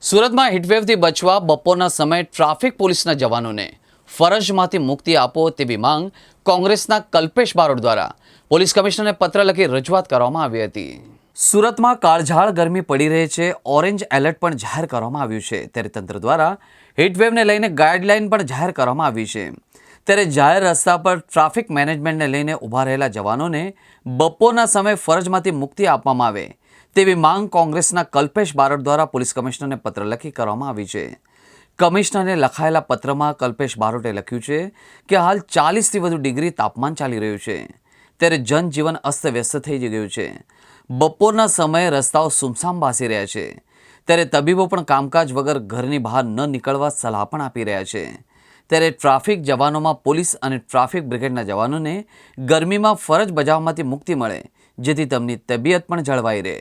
સુરતમાં હીટવેવથી બચવા બપોરના સમયે ટ્રાફિક પોલીસના જવાનોને ફરજમાંથી મુક્તિ આપો તેવી માંગ કોંગ્રેસના કલ્પેશ બારોટ દ્વારા પોલીસ કમિશનરને પત્ર લખી રજૂઆત કરવામાં આવી હતી। સુરતમાં કાળઝાળ ગરમી પડી રહી છે। ઓરેન્જ એલર્ટ પણ જાહેર કરવામાં આવ્યું છે, ત્યારે તંત્ર દ્વારા હીટવેવને લઈને ગાઈડલાઈન પણ જાહેર કરવામાં આવી છે। ત્યારે જાહેર રસ્તા પર ટ્રાફિક મેનેજમેન્ટને લઈને ઊભા રહેલા જવાનોને બપોરના સમયે ફરજમાંથી મુક્તિ આપવામાં આવે તેવી માંગ કોંગ્રેસના કલ્પેશ બારોટ દ્વારા પોલીસ કમિશનરને પત્ર લખી કરવામાં આવી છે। કમિશનરને લખાયેલા પત્રમાં કલ્પેશ બારોટે લખ્યું છે કે હાલ 40થી વધુ ડિગ્રી તાપમાન ચાલી રહ્યું છે, ત્યારે જનજીવન અસ્તવ્યસ્ત થઈ ગયું છે। બપોરના સમયે રસ્તાઓ સુમસામ ભાસી રહ્યા છે, ત્યારે તબીબો પણ કામકાજ વગર ઘરની બહાર ન નીકળવા સલાહ પણ આપી રહ્યા છે। ત્યારે ટ્રાફિક જવાનોમાં પોલીસ અને ટ્રાફિક બ્રિગેડના જવાનોને ગરમીમાં ફરજ બજાવવામાંથી મુક્તિ મળે, જેથી તેમની તબિયત પણ જળવાઈ રહે।